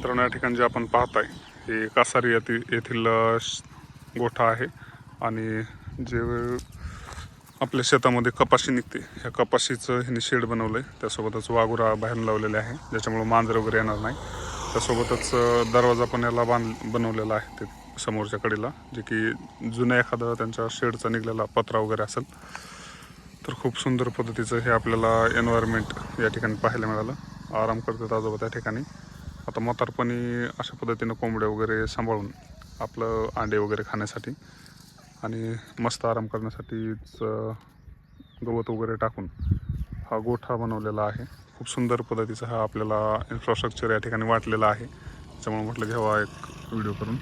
मित्रांनो, या ठिकाणी जे आपण पाहताय हे कासारी येथील गोठा आहे आणि जे आपल्या शेतामध्ये कपाशी निघते ह्या कपाशीचं ह्याने शेड बनवलं आहे. त्यासोबतच वाघुरा बाहेर लावलेले आहे ज्याच्यामुळे मांजर वगैरे येणार नाही. त्यासोबतच दरवाजा पण याला बनवलेला आहे ते समोरच्या कडेला, जे की जुन्या एखादा त्यांच्या शेडचा निघलेला पत्रा वगैरे असेल. तर खूप सुंदर पद्धतीचं हे आपल्याला एन्व्हायरमेंट या ठिकाणी पाहायला मिळालं. आराम करतात आजोबा त्या ठिकाणी. आता म्हातारपणी अशा पद्धतीनं कोंबड्या वगैरे सांभाळून आपलं अंडे वगैरे खाण्यासाठी आणि मस्त आराम करण्यासाठीच गवत वगैरे टाकून हा गोठा बनवलेला आहे. खूप सुंदर पद्धतीचा हा आपल्याला इन्फ्रास्ट्रक्चर या ठिकाणी वाटलेला आहे. त्याच्यामुळे म्हटलं घ्यावा एक व्हिडिओ करून.